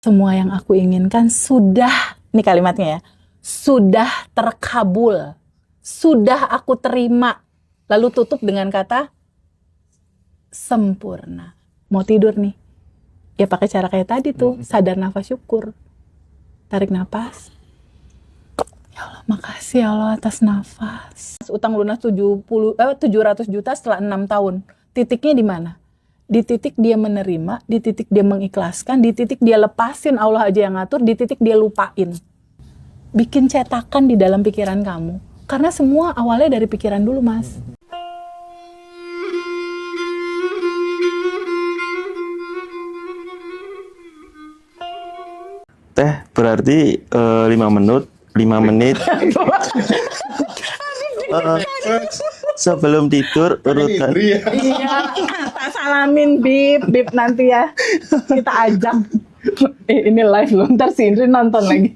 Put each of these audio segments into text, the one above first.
Semua yang aku inginkan sudah, ini kalimatnya ya, sudah terkabul, sudah aku terima. Lalu tutup dengan kata sempurna. Mau tidur nih, ya pakai cara kayak tadi tuh, sadar nafas syukur. Tarik nafas. Ya Allah, makasih ya Allah atas nafas. Utang lunas 700 juta setelah 6 tahun. Titiknya di mana? Di titik dia menerima, di titik dia mengikhlaskan, di titik dia lepasin, Allah aja yang ngatur, di titik dia lupain. Bikin cetakan di dalam pikiran kamu. Karena semua awalnya dari pikiran dulu, Mas. Teh, berarti 5 menit sebelum tidur urutan. Iya, tak salamin Bib nanti ya. Kita ajak. Ini live loh, ntar si Indri nonton lagi.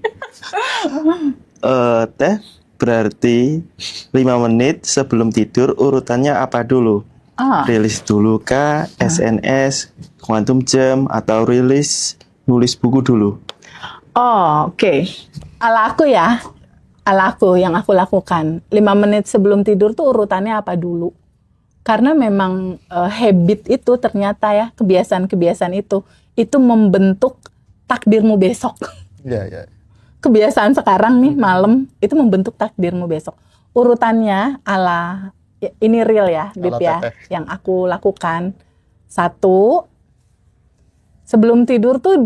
Teh, berarti 5 menit sebelum tidur urutannya apa dulu? Rilis dulu kah, SNS, quantum jam, atau nulis buku dulu? Oh, oke. Ala aku ya, ala aku yang aku lakukan. 5 menit sebelum tidur tuh urutannya apa dulu? Karena memang habit itu ternyata ya, kebiasaan-kebiasaan itu membentuk takdirmu besok. Ya. Kebiasaan sekarang nih malam itu membentuk takdirmu besok. Urutannya ala ini real ya, Bib ya, yang aku lakukan. 1, sebelum tidur tuh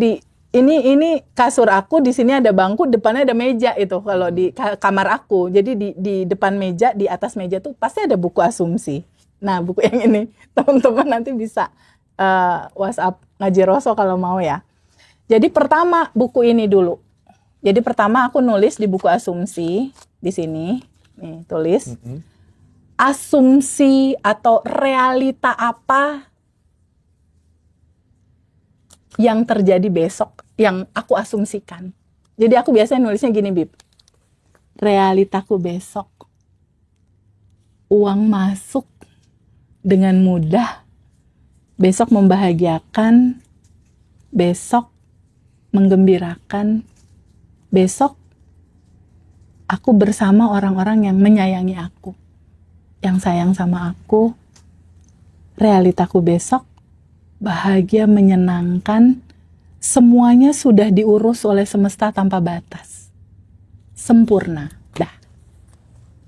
ini kasur aku, di sini ada bangku, depannya ada meja itu kalau di kamar aku. Jadi di depan meja, di atas meja tuh pasti ada buku asumsi. Nah, buku yang ini teman-teman nanti bisa WhatsApp Ngaji Roso kalau mau ya. Jadi pertama buku ini dulu. Jadi pertama aku nulis di buku asumsi di sini. Nih, tulis. Asumsi atau realita apa yang terjadi besok, yang aku asumsikan. Jadi aku biasanya nulisnya gini, Bib. Realitaku besok. Uang masuk dengan mudah. Besok membahagiakan. Besok menggembirakan. Besok aku bersama orang-orang yang menyayangi aku. Yang sayang sama aku. Realitaku besok bahagia, menyenangkan, semuanya sudah diurus oleh semesta tanpa batas. Sempurna. Dah.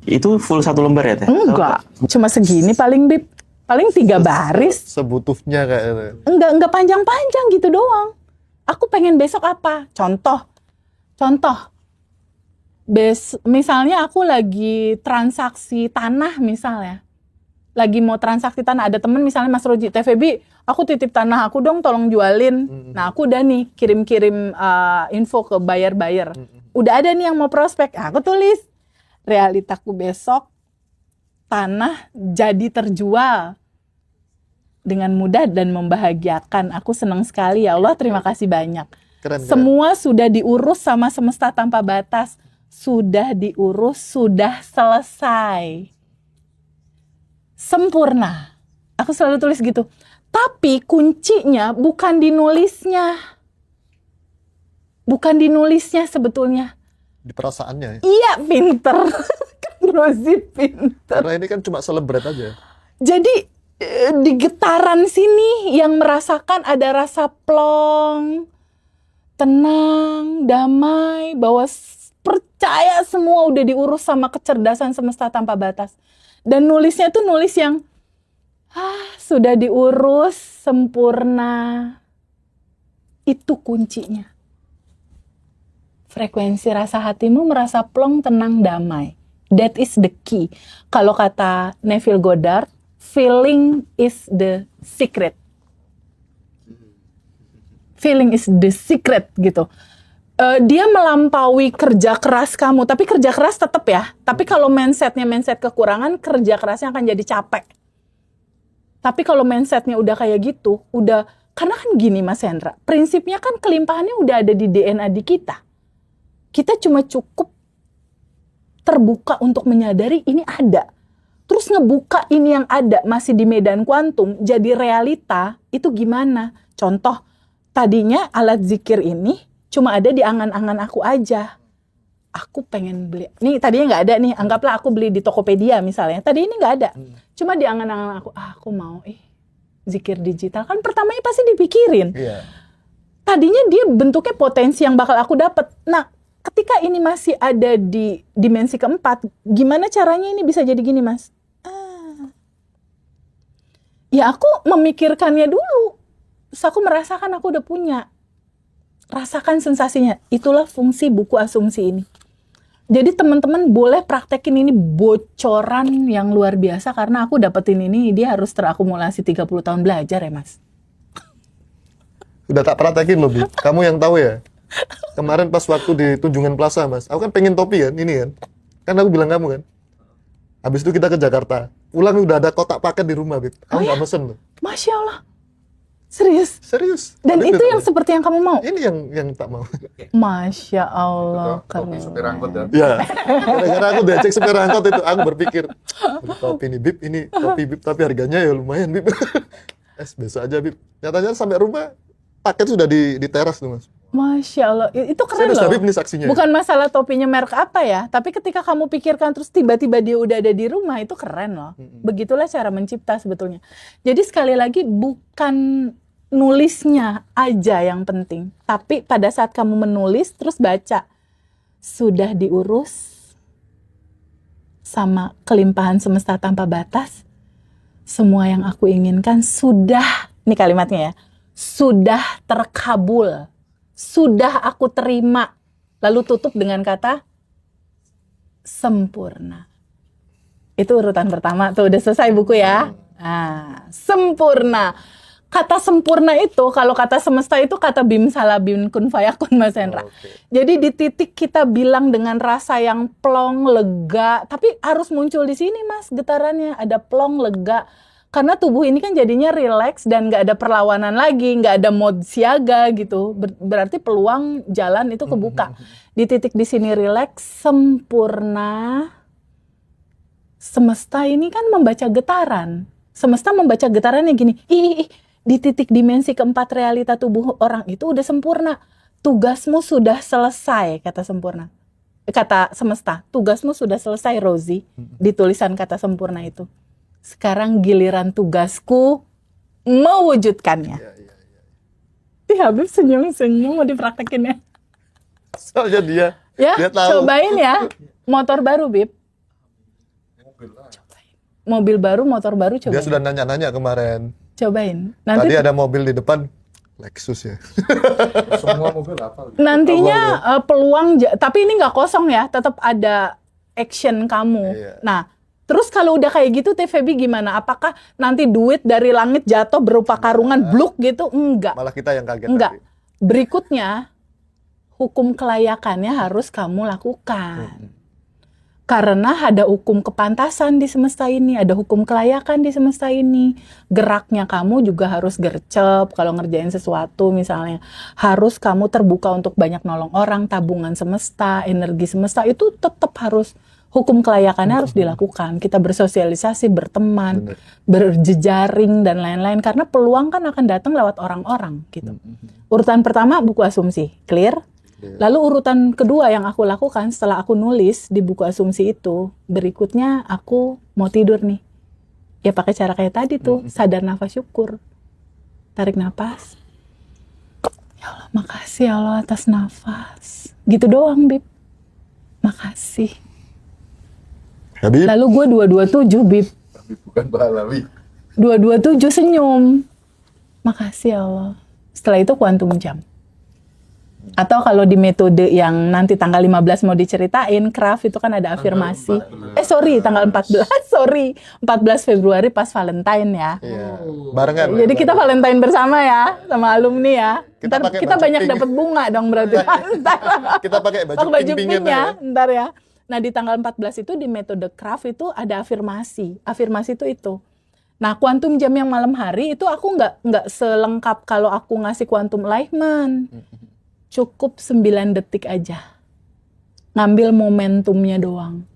Itu full 1 lembar ya, Teh? Enggak, cuma segini paling, Bib. Paling 3 baris. Sebutuhnya kayak Enggak panjang-panjang gitu doang. Aku pengen besok apa? Contoh. Misalnya aku lagi transaksi tanah misalnya. Lagi mau transaksi tanah, ada temen misalnya Mas Roji, TVB, aku titip tanah aku dong, tolong jualin. Nah, aku udah nih kirim-kirim info ke buyer-buyer. Udah ada nih yang mau prospek. Nah, aku tulis, realitaku besok, tanah jadi terjual dengan mudah dan membahagiakan. Aku senang sekali, ya Allah, terima kasih banyak. Keren. Semua sudah diurus sama semesta tanpa batas. Sudah diurus, sudah selesai. Sempurna. Aku selalu tulis gitu. Tapi kuncinya bukan di nulisnya. Bukan di nulisnya sebetulnya. Di perasaannya. Iya, pinter. Rozi pinter. Karena ini kan cuma celebrate aja. Jadi di getaran sini yang merasakan ada rasa plong, tenang, damai, bahwa percaya semua udah diurus sama kecerdasan semesta tanpa batas. Dan nulisnya tuh nulis yang sudah diurus sempurna. Itu kuncinya. Frekuensi rasa hatimu merasa plong, tenang, damai. That is the key. Kalau kata Neville Goddard, feeling is the secret. Feeling is the secret gitu. Dia melampaui kerja keras kamu, tapi kerja keras tetap ya. Tapi kalau mindset kekurangan, kerja kerasnya akan jadi capek. Tapi kalau mindsetnya udah kayak gitu, karena kan gini Mas Hendra, prinsipnya kan kelimpahannya udah ada di DNA di kita. Kita cuma cukup terbuka untuk menyadari ini ada. Terus ngebuka ini yang ada masih di medan kuantum, jadi realita, itu gimana? Contoh, tadinya alat zikir ini cuma ada di angan-angan aku aja. Aku pengen beli. Nih tadinya nggak ada nih. Anggaplah aku beli di Tokopedia misalnya. Tadi ini nggak ada. Cuma di angan-angan aku mau zikir digital. Kan pertamanya pasti dipikirin. Iya. Tadinya dia bentuknya potensi yang bakal aku dapat. Nah, ketika ini masih ada di dimensi keempat, gimana caranya ini bisa jadi gini, Mas? Ya aku memikirkannya dulu. Terus aku merasakan aku udah punya. Rasakan sensasinya. Itulah fungsi buku asumsi ini. Jadi teman-teman boleh praktekin ini bocoran yang luar biasa. Karena aku dapetin ini, dia harus terakumulasi 30 tahun belajar ya, Mas. Udah tak praktekin loh, Bib. Kamu yang tahu ya. Kemarin pas waktu di Tunjungan Plaza, Mas. Aku kan pengen topi kan, ini kan. Kan aku bilang kamu kan. Habis itu kita ke Jakarta. Pulang udah ada kotak paket di rumah, Bib. Aku nggak mesen loh. Masya Allah. Serius? Serius. Dan Tapi itu yang seperti yang kamu mau? Ini yang tak mau. Masya Allah. Topi supir angkot dan Ya. Gara-gara aku diajak supir angkot itu, aku berpikir, beli topi nih, Bib. Ini topi, Bib. Tapi harganya ya lumayan, Bib. Besok aja, Bib. Nyatanya sampai rumah, paket sudah di teras tuh, Mas. Masya Allah. Itu keren Serius, loh. Bib, ini saksinya. Bukan masalah topinya merek apa ya. Tapi ketika kamu pikirkan terus tiba-tiba dia udah ada di rumah, itu keren loh. Begitulah cara mencipta sebetulnya. Jadi sekali lagi bukan nulisnya aja yang penting. Tapi pada saat kamu menulis terus baca. Sudah diurus sama kelimpahan semesta tanpa batas. Semua yang aku inginkan sudah, ini kalimatnya ya, sudah terkabul. Sudah aku terima. Lalu tutup dengan kata sempurna. Itu urutan pertama tuh, udah selesai buku ya. Nah, sempurna. Kata sempurna itu, kalau kata semesta itu kata bim salah bim kun fayakun, Mas Hendra. Jadi di titik kita bilang dengan rasa yang plong, lega, tapi harus muncul di sini, Mas, getarannya. Ada plong, lega. Karena tubuh ini kan jadinya rileks dan nggak ada perlawanan lagi, nggak ada mode siaga gitu. Berarti peluang jalan itu kebuka. Di titik di sini rileks, sempurna. Semesta ini kan membaca getaran. Semesta membaca getarannya gini, di titik dimensi keempat realita tubuh orang itu udah sempurna. Tugasmu sudah selesai, kata sempurna. Kata semesta, tugasmu sudah selesai, Rozi. Di tulisan kata sempurna itu. Sekarang giliran tugasku mewujudkannya. Habib senyum-senyum mau dipraktekin ya. Soalnya dia tahu. Cobain ya. Motor baru, Bib. Mobil baru, motor baru, cobain. Dia sudah nanya-nanya kemarin. Cobain. Tadi ada mobil di depan, Lexus ya. semua mobil apa? Nantinya peluang, tapi ini nggak kosong ya, tetap ada action kamu. Iya. Nah, terus kalau udah kayak gitu, TVB gimana? Apakah nanti duit dari langit jatuh berupa karungan bluk gitu? Enggak. Malah kita yang kaget. Enggak. Tadi. Berikutnya, hukum kelayakannya harus kamu lakukan. Karena ada hukum kepantasan di semesta ini, ada hukum kelayakan di semesta ini. Geraknya kamu juga harus gercep kalau ngerjain sesuatu misalnya. Harus kamu terbuka untuk banyak nolong orang, tabungan semesta, energi semesta, itu tetap harus, hukum kelayakannya harus dilakukan. Kita bersosialisasi, berteman, berjejaring, dan lain-lain. Karena peluang kan akan datang lewat orang-orang gitu. Urutan pertama, buku asumsi. Clear? Lalu urutan kedua yang aku lakukan setelah aku nulis di buku asumsi itu, berikutnya aku mau tidur nih. Ya pakai cara kayak tadi tuh, sadar nafas syukur. Tarik nafas. Ya Allah, makasih ya Allah atas nafas. Gitu doang, Bib. Makasih. Habib. Lalu gue 227, Bib. Tapi bukan Pahlawi. 227 senyum. Makasih ya Allah. Setelah itu kuantum jam. Atau kalau di metode yang nanti tanggal 15 mau diceritain, craft itu kan ada afirmasi. Tanggal 14. 14 Februari pas Valentine ya. Iya. Barengan. Jadi kita Valentine bersama ya, sama alumni ya. Kita Ntar pakai kita baju banyak pink. dapat bunga dong berarti. Kita pakai baju, Pakai baju pink-pinkan pink ya, ya. ntar ya. Nah di tanggal 14 itu di metode craft itu ada afirmasi. Afirmasi itu. Nah kuantum jam yang malam hari itu aku nggak selengkap kalau aku ngasih kuantum Enlightenment. Cukup 9 detik aja. Ngambil momentumnya doang.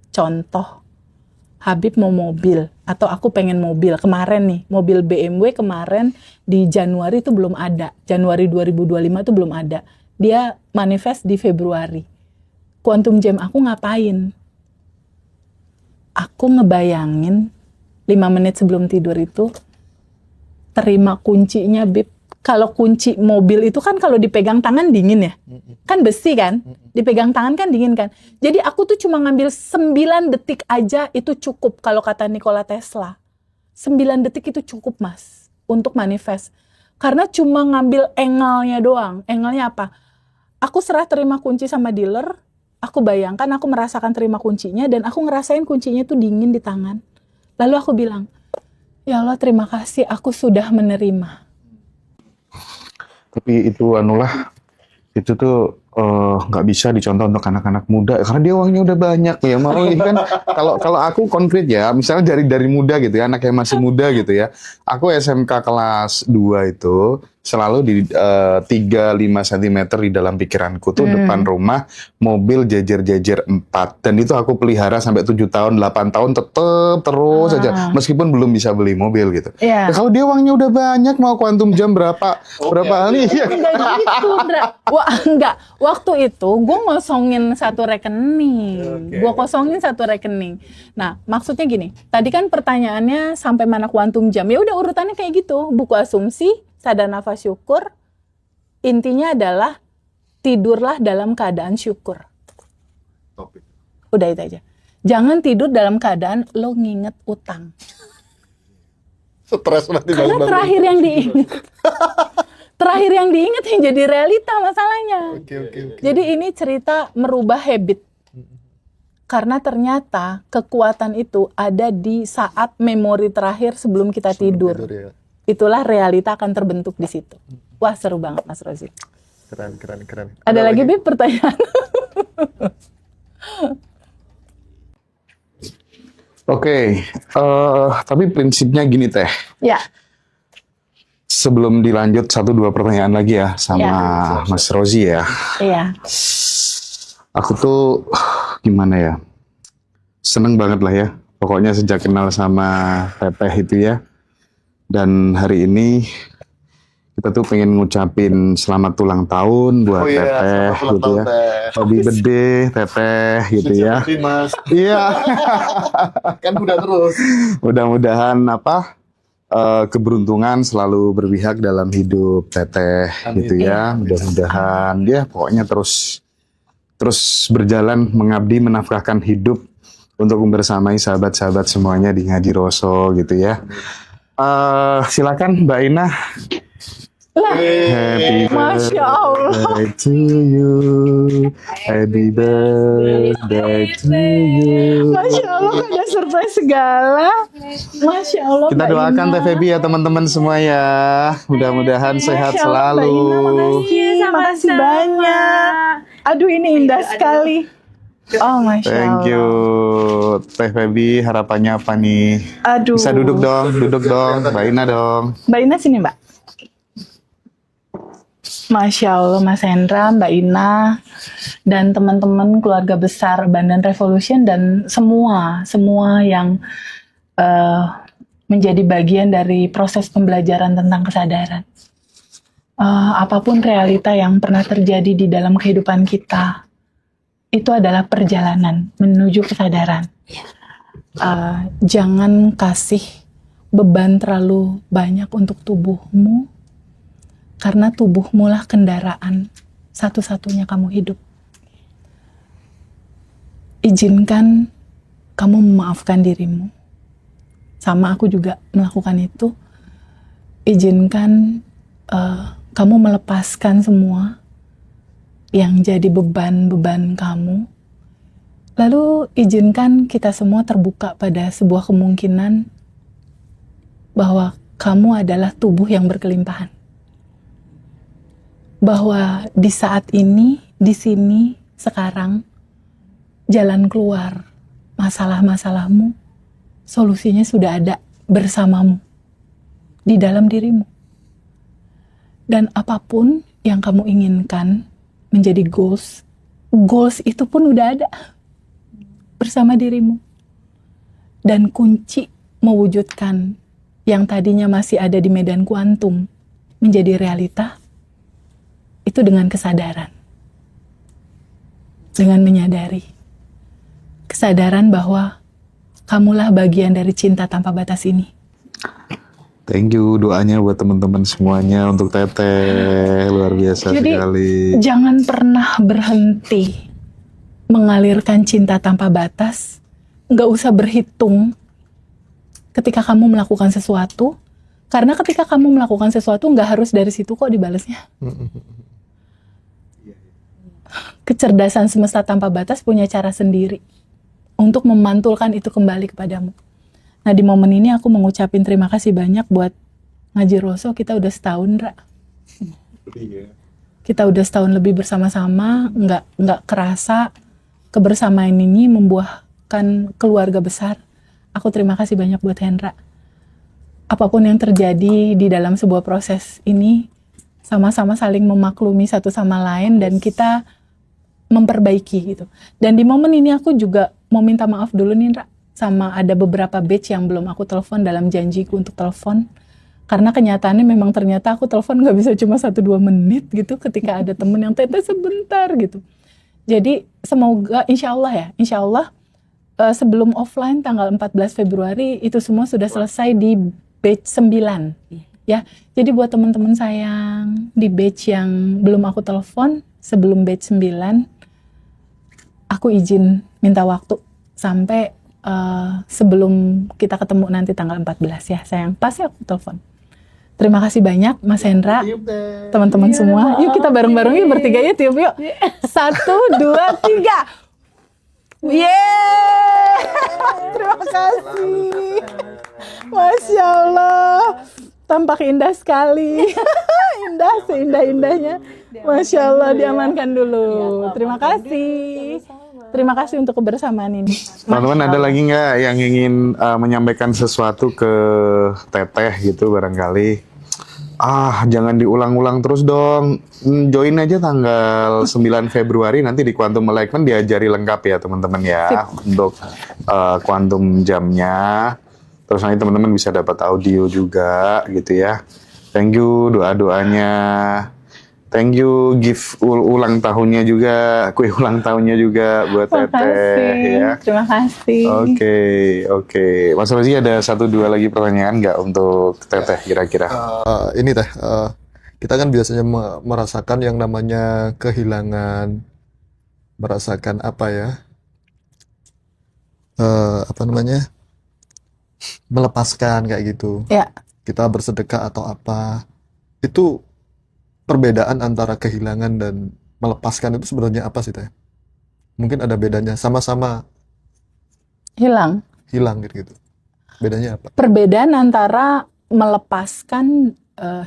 Contoh, Habib mau mobil atau aku pengen mobil. Kemarin nih, mobil BMW kemarin di Januari itu belum ada. Januari 2025 itu belum ada. Dia manifest di Februari. Quantum Jam aku ngapain? Aku ngebayangin 5 menit sebelum tidur itu terima kuncinya, Bib. Kalau kunci mobil itu kan kalau dipegang tangan dingin ya. Kan besi kan? Dipegang tangan kan dingin kan? Jadi aku tuh cuma ngambil 9 detik aja itu cukup kalau kata Nikola Tesla. 9 detik itu cukup, Mas, untuk manifest. Karena cuma ngambil angle-nya doang. Angle-nya apa? Aku serah terima kunci sama dealer, aku bayangkan aku merasakan terima kuncinya dan aku ngerasain kuncinya tuh dingin di tangan. Lalu aku bilang, ya Allah terima kasih aku sudah menerima. Tapi itu anulah, itu tuh nggak bisa dicontoh untuk anak-anak muda karena dia uangnya udah banyak ya. Mau kan kalau aku konkret ya, misalnya dari muda gitu ya, anak yang masih muda gitu ya. Aku SMK kelas 2 itu selalu di 3-5 cm di dalam pikiranku tuh depan rumah mobil jejer-jejer 4, dan itu aku pelihara sampai 7 tahun 8 tahun tetep terus aja meskipun belum bisa beli mobil gitu. Iya. Ya, kalau dia uangnya udah banyak mau Quantum Jam berapa kali ya. Enggak gitu, Ndra. Wah, enggak. Waktu itu gue ngosongin satu rekening. Gue kosongin satu rekening. Nah, maksudnya gini. Tadi kan pertanyaannya sampai mana Quantum Jam. Ya udah urutannya kayak gitu. Buku asumsi, sadar nafas syukur. Intinya adalah tidurlah dalam keadaan syukur. Topik. Udah itu aja. Jangan tidur dalam keadaan lo nginget utang. Stres nanti Karena bangun-bangun. terakhir yang diingat. Terakhir yang diingat yang jadi realita masalahnya. Oke. Jadi ini cerita merubah habit. Karena ternyata kekuatan itu ada di saat memori terakhir sebelum kita tidur. ya. Itulah realita akan terbentuk di situ. Wah, seru banget Mas Rozi. Keren. Ada lagi Bib pertanyaan? Oke, tapi prinsipnya gini Teh. Ya. Sebelum dilanjut 1-2 pertanyaan lagi ya sama Mas Rozi ya. Iya. Aku tuh gimana ya? Seneng banget lah ya. Pokoknya sejak kenal sama Teteh itu ya. Dan hari ini kita tuh pengen ngucapin selamat ulang tahun buat Teteh gitu ya. Happy birthday Teteh gitu ya. Mas, Iya. kan udah terus. Mudah-mudahan keberuntungan selalu berpihak dalam hidup Teteh gitu ya. Mudah-mudahan dia pokoknya terus berjalan mengabdi menafkahkan hidup untuk membersamai sahabat-sahabat semuanya di Ngaji Roso gitu ya. Silakan Mbak Ina. Happy Masya Allah. birthday to you. Happy birthday to you. Masya Allah ada surprise segala. Masya Allah. Kita Mbak doakan Ina. Teh Febi ya teman-teman semua ya. Mudah-mudahan sehat Masya Allah, Mbak selalu. Ina, makasih banyak. Aduh ini indah sekali. Oh Masya Allah. Thank you. Teh Febi, harapannya apa nih? Aduh. Bisa duduk dong. Mbak Ina dong. Mbak Ina sini Mbak. Masya Allah Mas Hendra, Mbak Ina, dan teman-teman keluarga besar Bandan Revolution dan semua yang menjadi bagian dari proses pembelajaran tentang kesadaran. Apapun realita yang pernah terjadi di dalam kehidupan kita, itu adalah perjalanan menuju kesadaran. Jangan kasih beban terlalu banyak untuk tubuhmu, karena tubuhmu lah kendaraan satu-satunya kamu hidup. Izinkan kamu memaafkan dirimu. Sama aku juga melakukan itu. Izinkan kamu melepaskan semua yang jadi beban-beban kamu. Lalu izinkan kita semua terbuka pada sebuah kemungkinan bahwa kamu adalah tubuh yang berkelimpahan. Bahwa di saat ini, di sini, sekarang, jalan keluar masalah-masalahmu, solusinya sudah ada bersamamu, di dalam dirimu. Dan apapun yang kamu inginkan menjadi goals itu pun udah ada bersama dirimu. Dan kunci mewujudkan yang tadinya masih ada di medan kuantum menjadi realita, itu dengan kesadaran. Dengan menyadari. Kesadaran bahwa kamulah bagian dari cinta tanpa batas ini. Thank you doanya buat teman-teman semuanya untuk Teteh, luar biasa Jadi, sekali. jangan pernah berhenti mengalirkan cinta tanpa batas. Nggak usah berhitung ketika kamu melakukan sesuatu. Karena ketika kamu melakukan sesuatu, nggak harus dari situ kok dibalasnya. Kecerdasan semesta tanpa batas punya cara sendiri untuk memantulkan itu kembali kepadamu. Nah, di momen ini aku mengucapin terima kasih banyak buat Ngaji Roso. Kita udah setahun, Ra. Kita udah setahun lebih bersama-sama, nggak kerasa kebersamaan ini membuahkan keluarga besar. Aku terima kasih banyak buat Hendra. Apapun yang terjadi di dalam sebuah proses ini, sama-sama saling memaklumi satu sama lain dan kita memperbaiki gitu. Dan di momen ini aku juga mau minta maaf dulu nih, Ra. Sama ada beberapa batch yang belum aku telepon dalam janjiku untuk telepon. Karena kenyataannya memang ternyata aku telepon gak bisa cuma 1-2 menit gitu ketika ada temen yang Teteh sebentar gitu. Jadi semoga insya Allah sebelum offline tanggal 14 Februari itu semua sudah selesai di batch 9. Ya, jadi buat teman-teman sayang di batch yang belum aku telepon sebelum batch 9, aku izin minta waktu sampai sebelum kita ketemu nanti tanggal 14 ya sayang, pasti aku telepon. Terima kasih banyak Mas Hendra, teman-teman semua. Yuk kita bareng-bareng yuk bertiga ya, tiup yuk. 1, 2, 3. Yeay! Terima kasih. Masya Allah, tampak indah sekali. Indah seindah-indahnya. Masya Allah, diamankan dulu. Terima kasih. Terima kasih untuk kebersamaan ini. Teman-teman ada lagi nggak yang ingin menyampaikan sesuatu ke Teteh gitu barangkali? Jangan diulang-ulang terus dong. Join aja tanggal 9 Februari nanti di Quantum Enlightenment diajari lengkap ya teman-teman ya. Untuk quantum jamnya. Terus nanti teman-teman bisa dapat audio juga gitu ya. Thank you doa-doanya. Thank you gift ulang tahunnya juga, kue ulang tahunnya juga buat Teteh ya. Terima kasih. Oke. Mas Rozi ada 1-2 lagi pertanyaan nggak untuk Teteh kira-kira? Ini Teh, kita kan biasanya merasakan yang namanya kehilangan, merasakan melepaskan kayak gitu. Ya. Kita bersedekah atau apa, itu perbedaan antara kehilangan dan melepaskan itu sebenarnya apa sih Teh? Mungkin ada bedanya, sama-sama Hilang gitu. Bedanya apa? Perbedaan antara melepaskan,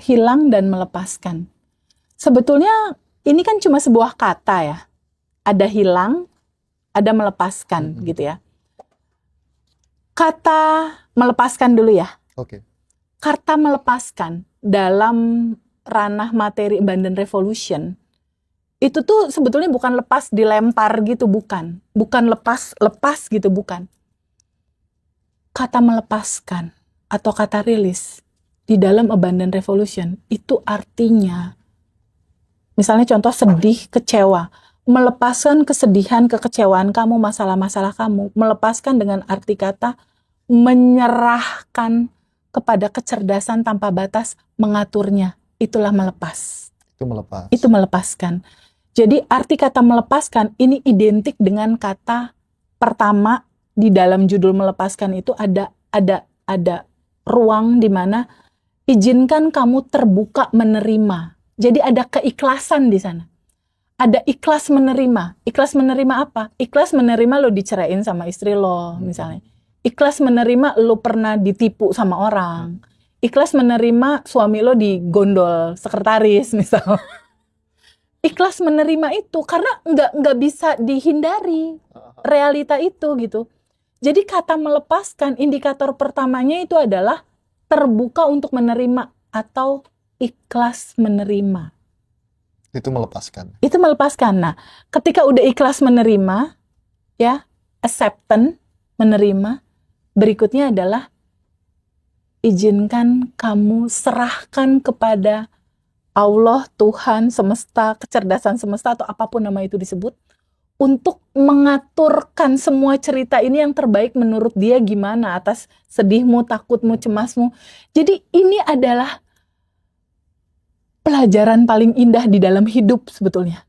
hilang dan melepaskan. Sebetulnya ini kan cuma sebuah kata ya. Ada hilang, ada melepaskan gitu ya. Kata melepaskan dulu ya. Oke. Kata melepaskan dalam ranah materi abundant revolution itu tuh sebetulnya bukan lepas dilempar gitu, bukan lepas gitu, bukan. Kata melepaskan atau kata rilis di dalam abundant revolution itu artinya misalnya contoh sedih, kecewa, melepaskan kesedihan, kekecewaan kamu, masalah-masalah kamu, melepaskan dengan arti kata menyerahkan kepada kecerdasan tanpa batas mengaturnya. Itulah melepas. Itu melepaskan. Jadi arti kata melepaskan ini identik dengan kata pertama di dalam judul melepaskan itu ada ruang di mana izinkan kamu terbuka menerima. Jadi ada keikhlasan di sana. Ada ikhlas menerima. Ikhlas menerima apa? Ikhlas menerima lo dicerain sama istri lo misalnya. Ikhlas menerima lo pernah ditipu sama orang. Ikhlas menerima suami lo digondol sekretaris misal. Ikhlas menerima itu karena nggak bisa dihindari realita itu gitu. Jadi kata melepaskan indikator pertamanya itu adalah terbuka untuk menerima atau ikhlas menerima. Itu melepaskan. Itu melepaskan. Nah, ketika udah ikhlas menerima, ya, acceptance, menerima, Berikutnya adalah izinkan kamu serahkan kepada Allah, Tuhan, semesta, kecerdasan semesta, atau apapun nama itu disebut, untuk mengaturkan semua cerita ini yang terbaik menurut dia gimana, atas sedihmu, takutmu, cemasmu. Jadi ini adalah pelajaran paling indah di dalam hidup sebetulnya.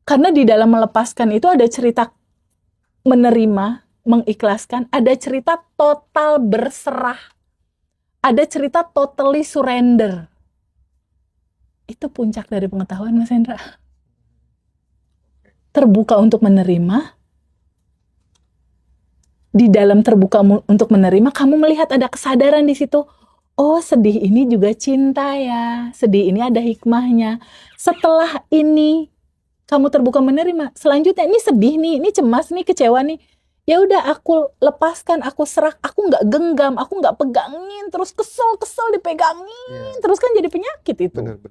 Karena di dalam melepaskan itu ada cerita menerima, mengikhlaskan, ada cerita total berserah, ada cerita totally surrender. Itu puncak dari pengetahuan, Mas Hendra. Terbuka untuk menerima. Di dalam terbuka untuk menerima, kamu melihat ada kesadaran di situ. Oh, sedih ini juga cinta ya. Sedih ini ada hikmahnya. Setelah ini kamu terbuka menerima, selanjutnya ini sedih nih, ini cemas nih, kecewa nih. Ya udah, aku lepaskan, aku serah, aku nggak genggam, aku nggak pegangin, terus kesel dipegangin, terus kan jadi penyakit itu. Benar.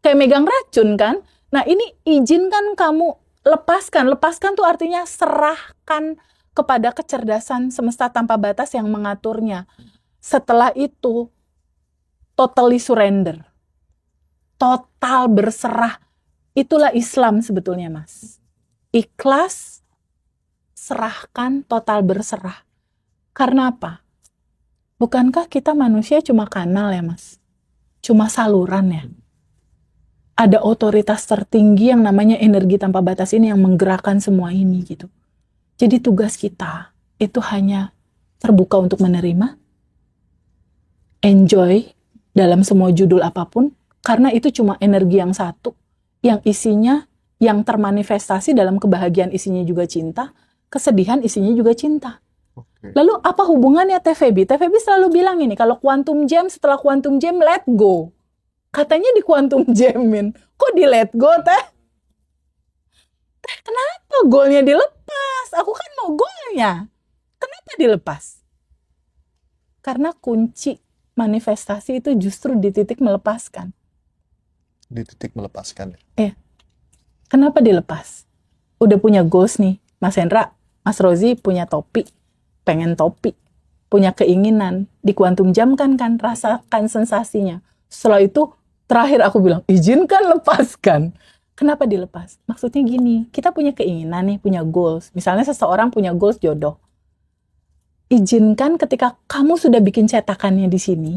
Kayak megang racun kan. Nah ini izinkan kamu lepaskan tuh artinya serahkan kepada kecerdasan semesta tanpa batas yang mengaturnya. Setelah itu totally surrender, total berserah. Itulah Islam sebetulnya, Mas. Ikhlas, serahkan, total berserah. Karena apa? Bukankah kita manusia cuma kanal ya, Mas? Cuma saluran ya? Ada otoritas tertinggi yang namanya energi tanpa batas ini yang menggerakkan semua ini gitu. Jadi tugas kita itu hanya terbuka untuk menerima, enjoy dalam semua judul apapun, karena itu cuma energi yang satu, yang isinya, yang termanifestasi dalam kebahagiaan isinya juga cinta, kesedihan isinya juga cinta. Lalu apa hubungannya TVB? TVB selalu bilang ini, kalau quantum jam, setelah quantum jam let go. Katanya di quantum jamin. Kok di let go, Teh? Teh, kenapa goalnya dilepas? Aku kan mau goalnya. Kenapa dilepas? Karena kunci manifestasi itu justru di titik melepaskan. Di titik melepaskan. Iya. Kenapa dilepas? Udah punya goals nih, Mas Hendra, Mas Rozi punya topi, pengen topi, punya keinginan, di quantum jam kan rasakan sensasinya. Setelah itu, terakhir aku bilang, izinkan lepaskan. Kenapa dilepas? Maksudnya gini, kita punya keinginan nih, punya goals. Misalnya seseorang punya goals jodoh. Izinkan ketika kamu sudah bikin cetakannya di sini,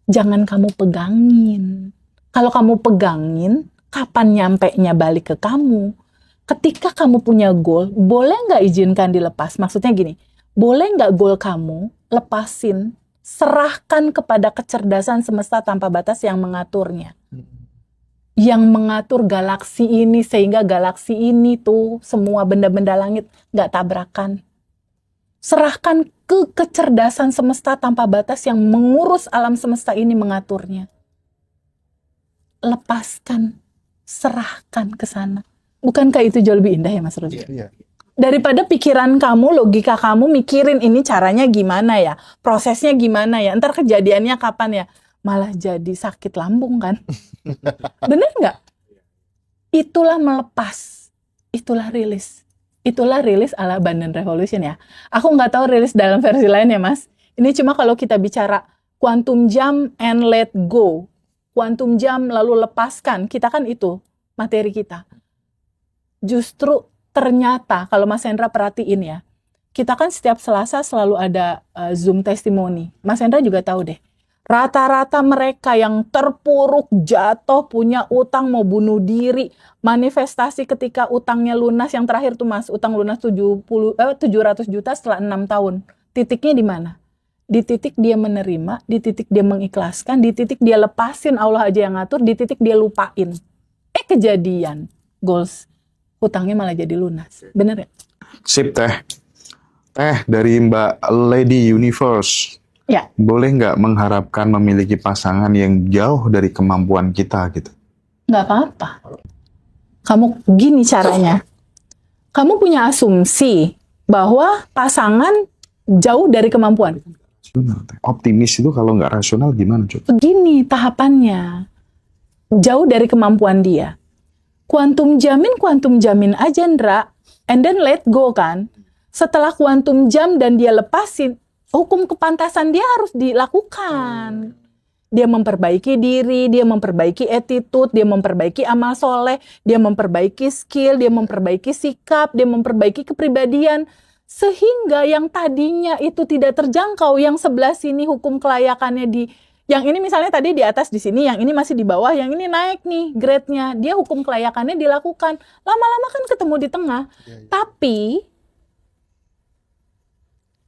jangan kamu pegangin. Kalau kamu pegangin, kapan nyampenya balik ke kamu? Ketika kamu punya goal, boleh nggak izinkan dilepas? Maksudnya gini, boleh nggak goal kamu lepasin, serahkan kepada kecerdasan semesta tanpa batas yang mengaturnya. Yang mengatur galaksi ini, sehingga galaksi ini tuh, semua benda-benda langit nggak tabrakan. Serahkan ke kecerdasan semesta tanpa batas yang mengurus alam semesta ini, mengaturnya. Lepaskan, serahkan ke sana. Bukankah itu jauh lebih indah ya, Mas Rozi? Iya. Daripada pikiran kamu, logika kamu mikirin ini caranya gimana ya, prosesnya gimana ya, ntar kejadiannya kapan ya, malah jadi sakit lambung kan. Bener nggak? Itulah melepas, itulah rilis. Itulah rilis ala Abundant Revolution ya. Aku nggak tahu rilis dalam versi lain ya, Mas. Ini cuma kalau kita bicara quantum jam and let go. Quantum jam lalu lepaskan, kita kan itu materi kita. Justru ternyata kalau Mas Hendra perhatiin ya, kita kan setiap Selasa selalu ada Zoom testimoni. Mas Hendra juga tahu deh, rata-rata mereka yang terpuruk, jatuh, punya utang, mau bunuh diri, manifestasi ketika utangnya lunas, yang terakhir tuh Mas, utang lunas 700 juta setelah 6 tahun. Titiknya di mana? Di titik dia menerima, di titik dia mengikhlaskan, di titik dia lepasin, Allah aja yang ngatur, di titik dia lupain. Kejadian, goals, hutangnya malah jadi lunas. Bener ya? Sip, Teh. Teh, dari Mbak Lady Universe. Ya. Boleh nggak mengharapkan memiliki pasangan yang jauh dari kemampuan kita gitu? Nggak apa-apa. Kamu gini caranya. Kamu punya asumsi bahwa pasangan jauh dari kemampuan. Optimis itu kalau nggak rasional gimana, Cuk? Begini tahapannya. Jauh dari kemampuan dia. Kuantum jamin aja, Ndra. And then let go kan. Setelah kuantum jam dan dia lepasin, hukum kepantasan dia harus dilakukan. Dia memperbaiki diri, dia memperbaiki attitude, dia memperbaiki amal soleh, dia memperbaiki skill, dia memperbaiki sikap, dia memperbaiki kepribadian. Sehingga yang tadinya itu tidak terjangkau, yang sebelah sini hukum kelayakannya yang ini misalnya tadi di atas di sini, yang ini masih di bawah, yang ini naik nih grade-nya. Dia hukum kelayakannya dilakukan. Lama-lama kan ketemu di tengah. Tapi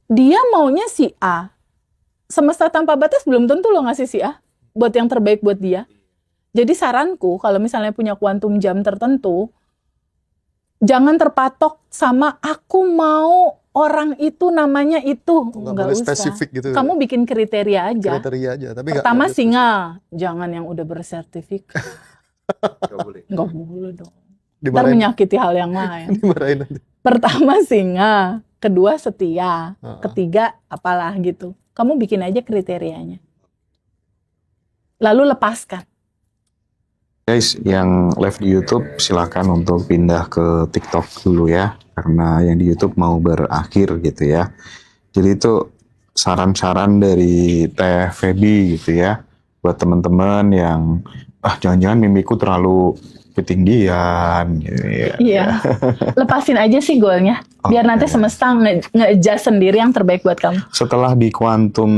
dia maunya si A. Semesta tanpa batas belum tentu lo ngasih si A buat yang terbaik buat dia. Jadi saranku kalau misalnya punya kuantum jam tertentu, jangan terpatok sama aku mau orang itu namanya itu. Nggak Nggak boleh usah. spesifik gitu. Kamu bikin kriteria aja. Kriteria aja. Tapi Pertama nggak singa, jangan yang udah bersertifikat. Nggak boleh. Nggak boleh dong. Ntar dimarahin, menyakiti hal yang lain. dimarahin nanti. Pertama singa, kedua setia, Heeh. ketiga apalah gitu. Kamu bikin aja kriterianya. Lalu lepaskan. Guys, yang live di YouTube silakan untuk pindah ke TikTok dulu ya, karena yang di YouTube mau berakhir gitu ya. Jadi itu saran-saran dari Teh Feby gitu ya, buat teman-teman yang jangan-jangan mimiku terlalu ketinggian gitu ya. Iya. Lepasin aja sih goalnya. Biar Oke. nanti semesta nge-adjust sendiri yang terbaik buat kamu. Setelah di quantum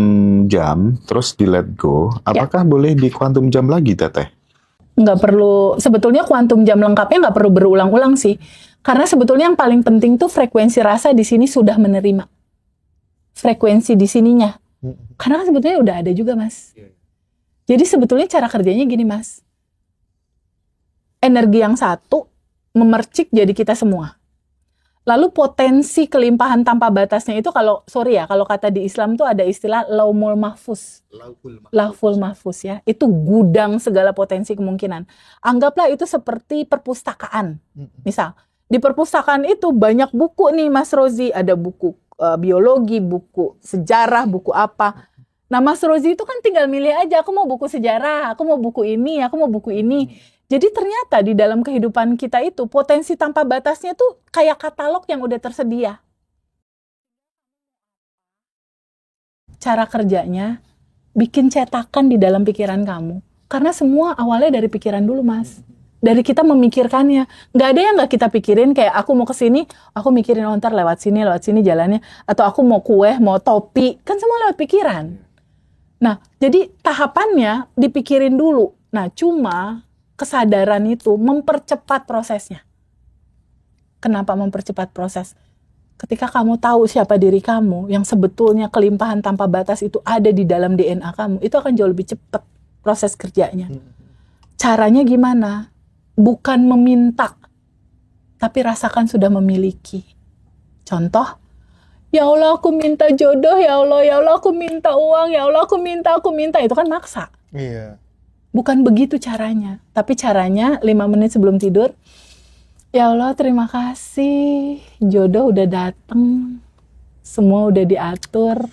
jam, terus di let go, apakah boleh di quantum jam lagi, Teteh? Nggak perlu, sebetulnya kuantum jam lengkapnya nggak perlu berulang-ulang sih. Karena sebetulnya yang paling penting tuh frekuensi rasa di sini sudah menerima. Frekuensi di sininya. Karena kan sebetulnya udah ada juga, Mas. Jadi sebetulnya cara kerjanya gini, Mas. Energi yang satu memercik jadi kita semua. Lalu potensi kelimpahan tanpa batasnya itu kalau kata di Islam tuh ada istilah laumul mahfuz. Lahful mahfuz ya. Itu gudang segala potensi kemungkinan. Anggaplah itu seperti perpustakaan. Misal, di perpustakaan itu banyak buku nih Mas Rozi. Ada buku biologi, buku sejarah, buku apa. Nah Mas Rozi itu kan tinggal milih aja. Aku mau buku sejarah, aku mau buku ini, aku mau buku ini. Jadi ternyata di dalam kehidupan kita itu potensi tanpa batasnya tuh kayak katalog yang udah tersedia. Cara kerjanya bikin cetakan di dalam pikiran kamu. Karena semua awalnya dari pikiran dulu, Mas. Dari kita memikirkannya. Nggak ada yang nggak kita pikirin kayak aku mau ke sini, aku mikirin ntar lewat sini jalannya. Atau aku mau kue, mau topi. Kan semua lewat pikiran. Nah, jadi tahapannya dipikirin dulu. Nah, cuma kesadaran itu mempercepat prosesnya. Kenapa mempercepat proses? Ketika kamu tahu siapa diri kamu, yang sebetulnya kelimpahan tanpa batas itu ada di dalam DNA kamu, itu akan jauh lebih cepat proses kerjanya. Caranya gimana? Bukan meminta, tapi rasakan sudah memiliki. Contoh, ya Allah aku minta jodoh, ya Allah aku minta uang, ya Allah aku minta, itu kan maksa. Iya. Bukan begitu caranya. Tapi caranya 5 menit sebelum tidur, ya Allah terima kasih, jodoh udah dateng, semua udah diatur.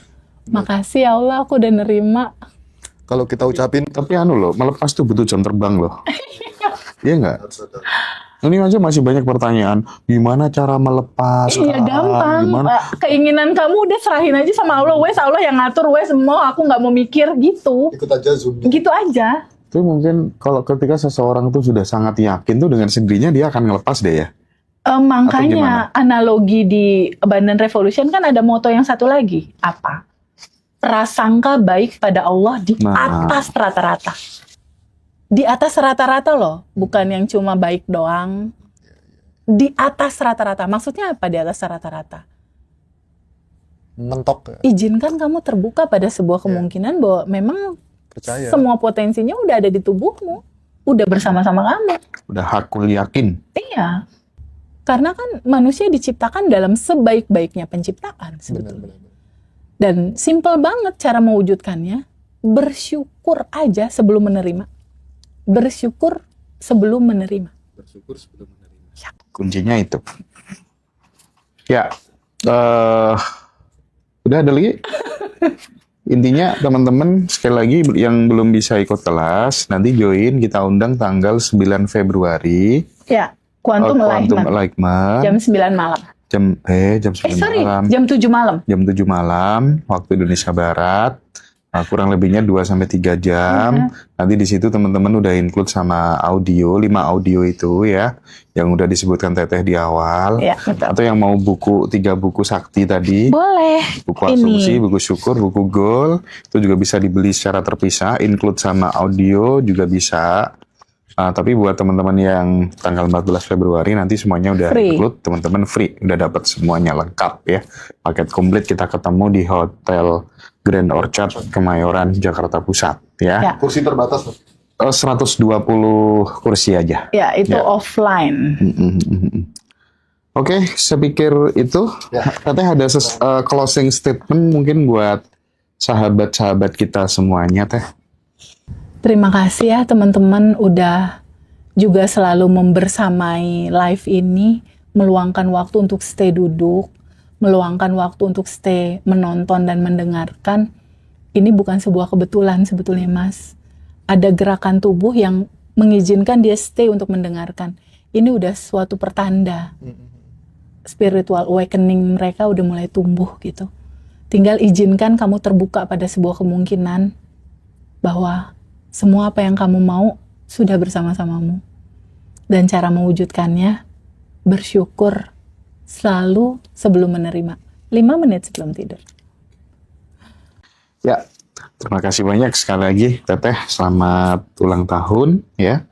Makasih ya Allah aku udah nerima. Kalau kita ucapin, Tapi loh, melepas tuh butuh jam terbang loh. Iya nggak? Ini aja masih banyak pertanyaan. Gimana cara melepas? Iya gampang. Gimana? Keinginan kamu udah serahin aja sama Allah. Wes Allah yang ngatur, wes mau aku nggak mau mikir gitu. ikut aja Zoom. Gitu aja. Itu mungkin kalau ketika seseorang tuh sudah sangat yakin tuh dengan sendirinya dia akan ngelepas deh ya. Makanya analogi di Abundant Revolution kan ada moto yang satu lagi. Apa? Prasangka baik pada Allah di atas rata-rata. Di atas rata-rata loh. Bukan yang cuma baik doang. Di atas rata-rata. Maksudnya apa di atas rata-rata? Mentok. Izinkan kamu terbuka pada sebuah kemungkinan bahwa memang Percaya. semua potensinya udah ada di tubuhmu. Udah bersama-sama kamu. Udah hakul yakin. Iya. Karena kan manusia diciptakan dalam sebaik-baiknya penciptaan sebetulnya. Benar. Dan simple banget cara mewujudkannya. Bersyukur aja sebelum menerima. Bersyukur sebelum menerima. Bersyukur sebelum menerima. Kuncinya itu. Ya. Udah ada lagi? Intinya teman-teman sekali lagi yang belum bisa ikut kelas, nanti join, kita undang tanggal 9 Februari. Ya, Quantum Quantum Alignment. Alignment. Jam 9 malam. jam 9 Sorry, malam. jam 7 malam. Jam 7 malam waktu Indonesia Barat. Kurang lebihnya 2 sampai 3 jam. Nanti di situ teman-teman udah include sama audio, 5 audio itu ya, yang udah disebutkan Teteh di awal. Ya, betul. Atau yang mau buku 3 buku sakti tadi, Boleh. buku asumsi, buku syukur, buku goal, itu juga bisa dibeli secara terpisah, include sama audio juga bisa. Tapi buat teman-teman yang tanggal 14 Februari nanti semuanya udah Free. include, teman-teman free, udah dapat semuanya lengkap ya. Paket komplit kita ketemu di Hotel Grand Orchard Kemayoran Jakarta Pusat ya. Ya. Kursi terbatas, Mas. 120 kursi aja. Ya, itu Ya. offline. Oke, saya pikir itu. Ya. Teteh ada closing statement mungkin buat sahabat-sahabat kita semuanya, Teh. Terima kasih ya teman-teman udah juga selalu membersamai live ini, meluangkan waktu untuk stay duduk, meluangkan waktu untuk stay menonton dan mendengarkan. Ini bukan sebuah kebetulan sebetulnya, Mas. Ada gerakan tubuh yang mengizinkan dia stay untuk mendengarkan. Ini udah suatu pertanda. Spiritual awakening mereka udah mulai tumbuh gitu. Tinggal izinkan kamu terbuka pada sebuah kemungkinan bahwa semua apa yang kamu mau sudah bersama-samamu. Dan cara mewujudkannya, bersyukur selalu sebelum menerima. 5 menit sebelum tidur. Ya, terima kasih banyak sekali lagi, Teteh. Selamat ulang tahun ya.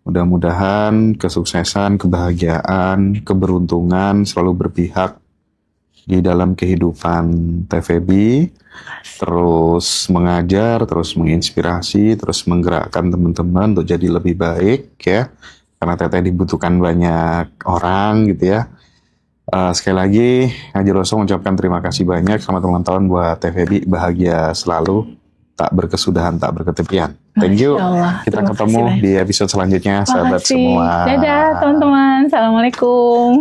Mudah-mudahan kesuksesan, kebahagiaan, keberuntungan selalu berpihak di dalam kehidupan TVB. Terus mengajar, terus menginspirasi, terus menggerakkan teman-teman untuk jadi lebih baik ya. Karena Teteh dibutuhkan banyak orang gitu ya. Sekali lagi, Haji Rosso mengucapkan terima kasih banyak. Selamat ulang tahun buat TVB. Bahagia selalu, tak berkesudahan, tak berketepian. Thank you. Masya Allah. Kita Terima ketemu kasih, di episode selanjutnya, sahabat Makasih. semua. Dadah teman-teman. Assalamualaikum.